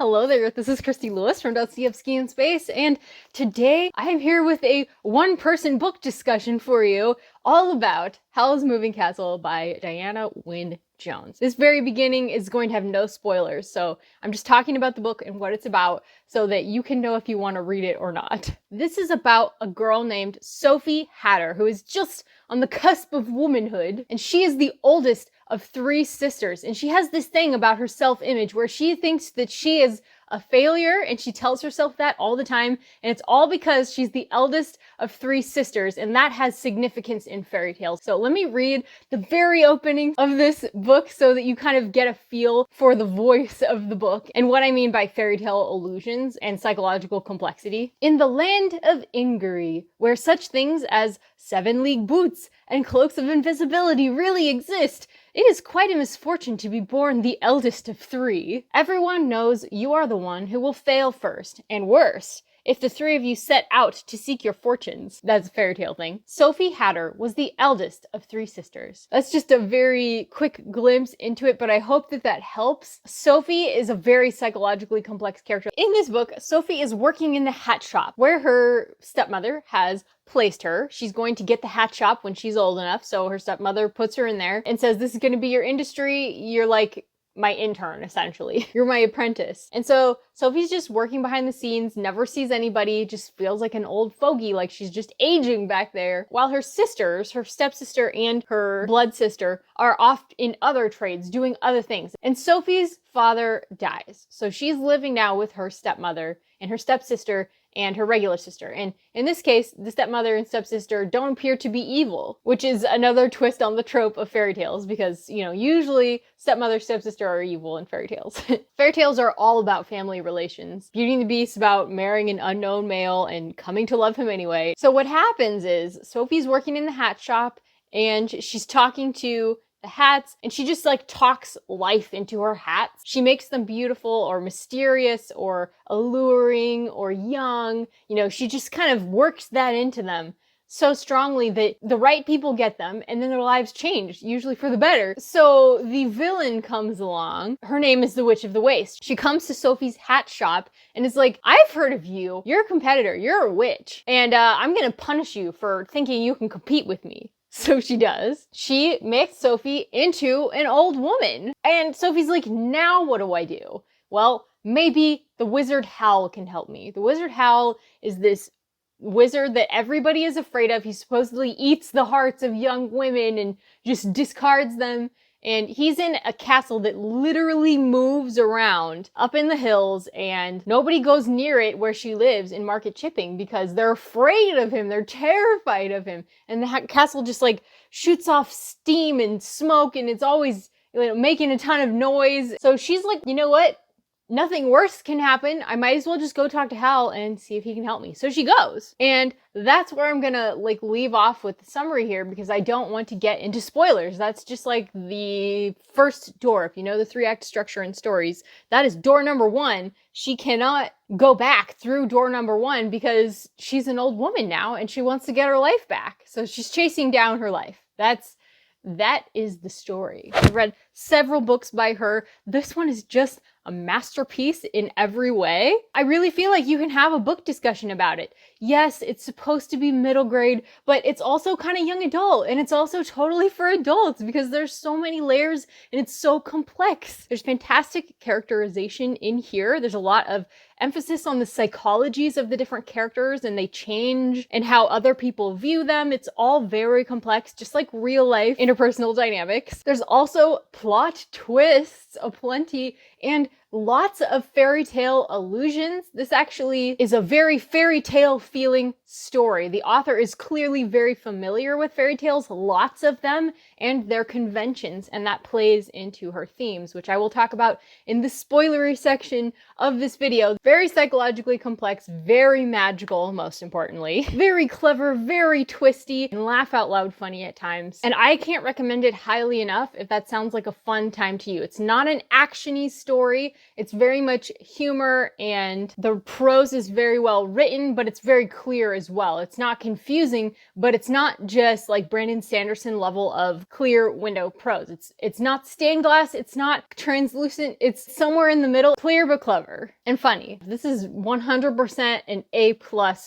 Hello there, this is Christy Lewis from .cfski in Space, and today I am here with a one-person book discussion for you all about Howl's Moving Castle by Diana Wynne Jones. This very beginning is going to have no spoilers, so I'm just talking about the book and what it's about so that you can know if you want to read it or not. This is about a girl named Sophie Hatter who is just on the cusp of womanhood, and she is the oldest of 3 sisters, and she has this thing about her self-image where she thinks that she is a failure, and she tells herself that all the time, and it's all because she's the eldest of 3 sisters, and that has significance in fairy tales. So let me read the very opening of this book so that you kind of get a feel for the voice of the book and what I mean by fairy tale illusions and psychological complexity. In the land of Ingery, where such things as 7-league boots and cloaks of invisibility really exist, it is quite a misfortune to be born the eldest of 3. Everyone knows you are the one who will fail first, and worse, if the 3 of you set out to seek your fortunes. That's a fairy tale thing. Sophie Hatter was the eldest of 3 sisters. That's just a very quick glimpse into it, but I hope that that helps. Sophie is a very psychologically complex character. In this book, Sophie is working in the hat shop where her stepmother has placed her. She's going to get the hat shop when she's old enough, so her stepmother puts her in there and says, this is going to be your industry. You're like my intern, essentially. You're my apprentice. And so Sophie's just working behind the scenes, never sees anybody, just feels like an old fogey, like she's just aging back there. While her sisters, her stepsister and her blood sister, are off in other trades, doing other things. And Sophie's father dies. So she's living now with her stepmother and her stepsister and her regular sister. And in this case, the stepmother and stepsister don't appear to be evil, which is another twist on the trope of fairy tales because, you know, usually stepmother, stepsister are evil in fairy tales. Fairy tales are all about family relations. Beauty and the Beast about marrying an unknown male and coming to love him anyway. So what happens is Sophie's working in the hat shop and she's talking to the hats, and she just like talks life into her hats. She makes them beautiful or mysterious or alluring or young. You know, she just kind of works that into them so strongly that the right people get them and then their lives change, usually for the better. So the villain comes along. Her name is the Witch of the Waste. She comes to Sophie's hat shop and is like, I've heard of you. You're a competitor. You're a witch. And I'm going to punish you for thinking you can compete with me. So she does. She makes Sophie into an old woman. And Sophie's like, now what do I do? Well, maybe the wizard Howl can help me. The wizard Howl is this wizard that everybody is afraid of. He supposedly eats the hearts of young women and just discards them. And he's in a castle that literally moves around up in the hills, and nobody goes near it where she lives in Market Chipping because they're afraid of him. They're terrified of him. And the castle just like shoots off steam and smoke, and it's always, you know, making a ton of noise. So she's like, you know what? Nothing worse can happen. I might as well just go talk to Howl and see if he can help me. So she goes. And that's where I'm gonna like leave off with the summary here because I don't want to get into spoilers. That's just like the first door. If you know the 3-act structure in stories, that is door number 1. She cannot go back through door number 1 because she's an old woman now and she wants to get her life back. So she's chasing down her life. That is the story. I've read several books by her. This one is just a masterpiece in every way. I really feel like you can have a book discussion about it. Yes, it's supposed to be middle grade, but it's also kind of young adult, and it's also totally for adults because there's so many layers and it's so complex. There's fantastic characterization in here. There's a lot of emphasis on the psychologies of the different characters, and they change and how other people view them. It's all very complex, just like real life interpersonal dynamics. There's also plot twists aplenty and lots of fairy tale allusions. This actually is a very fairy tale feeling story. The author is clearly very familiar with fairy tales, lots of them, and their conventions, and that plays into her themes, which I will talk about in the spoilery section of this video. Very psychologically complex, very magical, most importantly. Very clever, very twisty, and laugh out loud funny at times. And I can't recommend it highly enough if that sounds like a fun time to you. It's not an action-y story. It's very much humor, and the prose is very well written, but it's very clear as well. It's not confusing, but it's not just like Brandon Sanderson level of clear window prose. It's not stained glass, it's not translucent, it's somewhere in the middle, clear but clever and funny. This is 100% an A+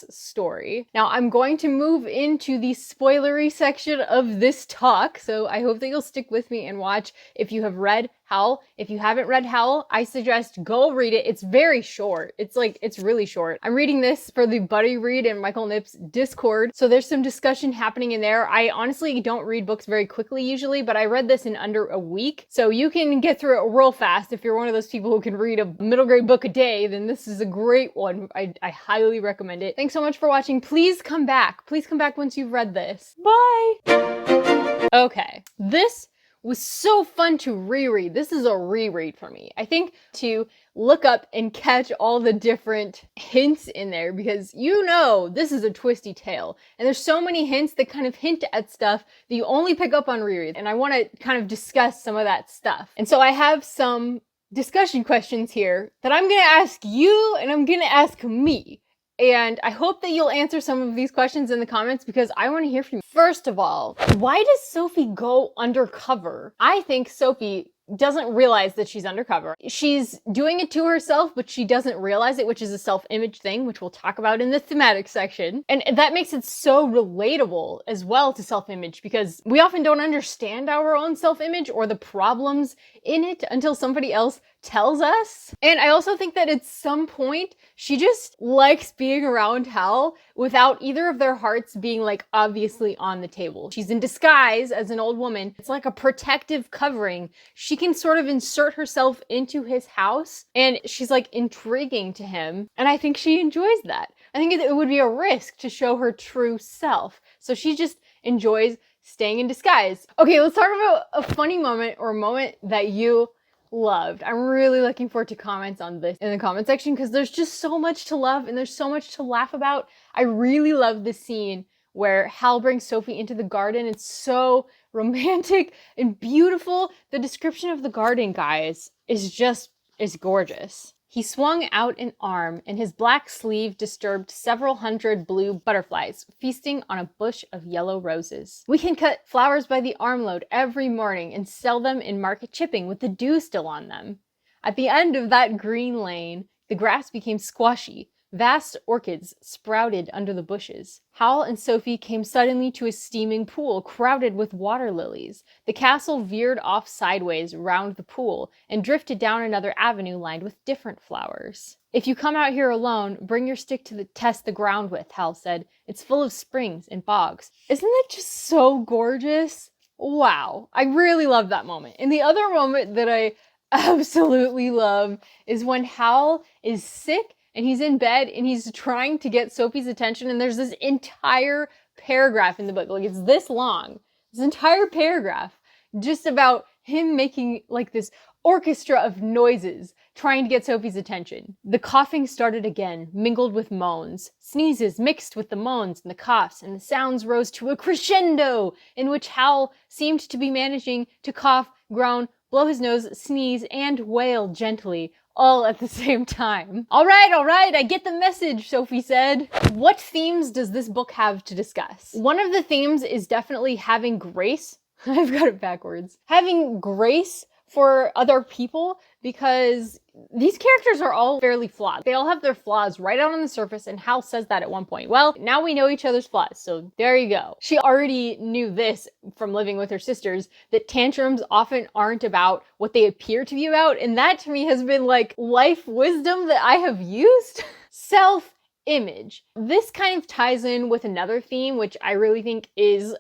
story. Now I'm going to move into the spoilery section of this talk, so I hope that you'll stick with me and watch if you have read Howl. If you haven't read Howl, I suggest go read it. It's very short. It's really short. I'm reading this for the Buddy Read and Michael Nipp's Discord, so there's some discussion happening in there. I honestly don't read books very quickly usually, but I read this in under a week, so you can get through it real fast. If you're one of those people who can read a middle grade book a day, then this is a great one. I highly recommend it. Thanks so much for watching. Please come back. Please come back once you've read this. Bye! Okay, this was so fun to reread. This is a reread for me. I think to look up and catch all the different hints in there, because you know this is a twisty tale. And there's so many hints that kind of hint at stuff that you only pick up on reread. And I want to kind of discuss some of that stuff. And so I have some discussion questions here that I'm going to ask you and I'm going to ask me. And I hope that you'll answer some of these questions in the comments because I want to hear from you. First of all, why does Sophie go undercover? I think Sophie doesn't realize that she's undercover. She's doing it to herself, but she doesn't realize it, which is a self-image thing, which we'll talk about in the thematic section. And that makes it so relatable as well to self-image, because we often don't understand our own self-image or the problems in it until somebody else tells us. And I also think that at some point, she just likes being around Howl without either of their hearts being like obviously on the table. She's in disguise as an old woman. It's like a protective covering. She can sort of insert herself into his house and she's like intriguing to him. And I think she enjoys that. I think it would be a risk to show her true self. So she just enjoys staying in disguise. Okay, let's talk about a funny moment or a moment that you loved. I'm really looking forward to comments on this in the comment section because there's just so much to love and there's so much to laugh about. I really love the scene where Hal brings Sophie into the garden. It's so romantic and beautiful. The description of the garden, guys, is gorgeous. He swung out an arm, and his black sleeve disturbed several hundred blue butterflies feasting on a bush of yellow roses. We can cut flowers by the armload every morning and sell them in market chipping with the dew still on them. At the end of that green lane, the grass became squashy. Vast orchids sprouted under the bushes. Howl and Sophie came suddenly to a steaming pool crowded with water lilies. The castle veered off sideways round the pool and drifted down another avenue lined with different flowers. If you come out here alone, bring your stick to test the ground with, Howl said. It's full of springs and bogs. Isn't that just so gorgeous? Wow. I really love that moment. And the other moment that I absolutely love is when Howl is sick and he's in bed and he's trying to get Sophie's attention, and there's this entire paragraph in the book, like it's this long, this entire paragraph just about him making like this orchestra of noises trying to get Sophie's attention. The coughing started again, mingled with moans. Sneezes mixed with the moans and the coughs, and the sounds rose to a crescendo in which Howl seemed to be managing to cough, groan, blow his nose, sneeze, and wail gently, all at the same time. All right, I get the message, Sophie said. What themes does this book have to discuss? One of the themes is definitely having grace. I've got it backwards. Having grace for other people, because these characters are all fairly flawed. They all have their flaws right out on the surface, and Hal says that at one point. Well, now we know each other's flaws, so there you go. She already knew this from living with her sisters, that tantrums often aren't about what they appear to be about, and that to me has been like life wisdom that I have used. Self-image. This kind of ties in with another theme, which I really think is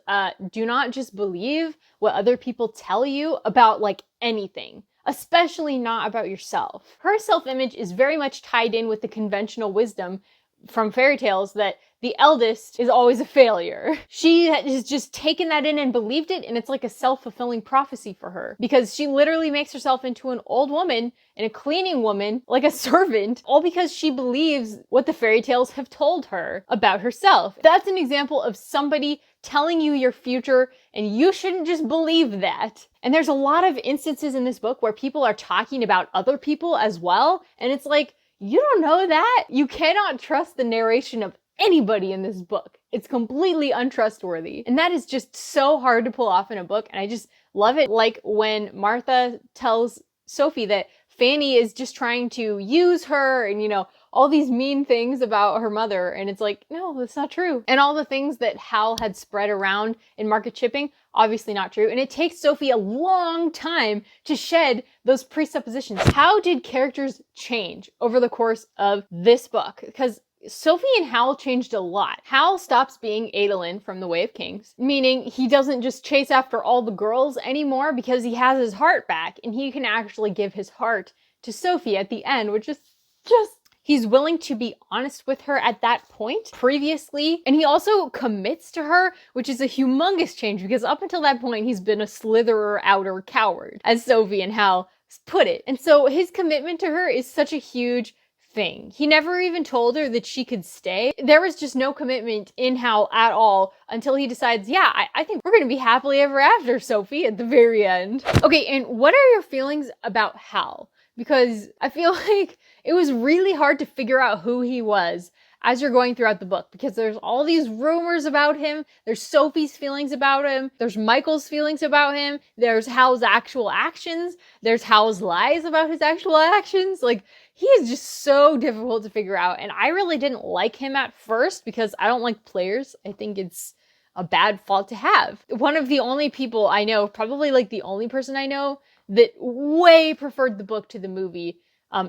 do not just believe what other people tell you about like anything, especially not about yourself. Her self-image is very much tied in with the conventional wisdom from fairy tales that the eldest is always a failure. She has just taken that in and believed it, and it's like a self-fulfilling prophecy for her because she literally makes herself into an old woman and a cleaning woman, like a servant, all because she believes what the fairy tales have told her about herself. That's an example of somebody telling you your future, and you shouldn't just believe that. And there's a lot of instances in this book where people are talking about other people as well, and it's like, you don't know that. You cannot trust the narration of anybody in this book. It's completely untrustworthy. And that is just so hard to pull off in a book. And I just love it. Like when Martha tells Sophie that Fanny is just trying to use her and, all these mean things about her mother. And it's like, no, that's not true. And all the things that Howl had spread around in Market Shipping, obviously not true. And it takes Sophie a long time to shed those presuppositions. How did characters change over the course of this book? Because Sophie and Howl changed a lot. Howl stops being Adolin from The Way of Kings, meaning he doesn't just chase after all the girls anymore because he has his heart back and he can actually give his heart to Sophie at the end, which is just... He's willing to be honest with her at that point previously, and he also commits to her, which is a humongous change because up until that point, he's been a slitherer outer coward, as Sophie and Howl put it. And so his commitment to her is such a huge thing. He never even told her that she could stay. There was just no commitment in Howl at all until he decides, yeah, I think we're going to be happily ever after, Sophie, at the very end. Okay, and what are your feelings about Howl? Because I feel like it was really hard to figure out who he was as you're going throughout the book, because there's all these rumors about him. There's Sophie's feelings about him. There's Michael's feelings about him. There's Howl's actual actions. There's Howl's lies about his actual actions. Like, he is just so difficult to figure out. And I really didn't like him at first because I don't like players. I think it's a bad fault to have. One of the only people I know, probably like the only person I know, that way preferred the book to the movie,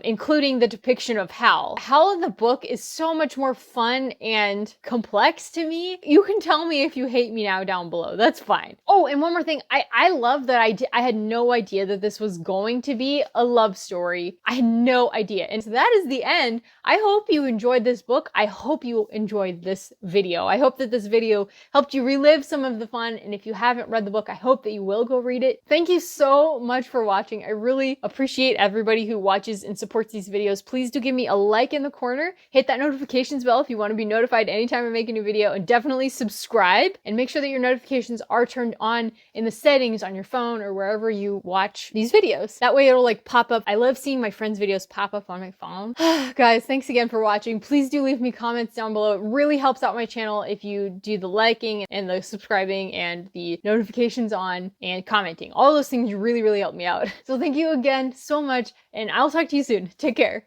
including the depiction of Howl. Howl in the book is so much more fun and complex to me. You can tell me if you hate me now down below. That's fine. Oh, and one more thing. I love that I had no idea that this was going to be a love story. I had no idea. And so that is the end. I hope you enjoyed this book. I hope you enjoyed this video. I hope that this video helped you relive some of the fun. And if you haven't read the book, I hope that you will go read it. Thank you so much for watching. I really appreciate everybody who watches and supports these videos. Please do give me a like in the corner. Hit that notifications bell if you want to be notified anytime I make a new video, and definitely subscribe and make sure that your notifications are turned on in the settings on your phone or wherever you watch these videos. That way it'll like pop up. I love seeing my friends' videos pop up on my phone. Guys, thanks again for watching. Please do leave me comments down below. It really helps out my channel if you do the liking and the subscribing and the notifications on and commenting. All those things really, really help me out. So thank you again so much, and I'll talk to you soon. Take care.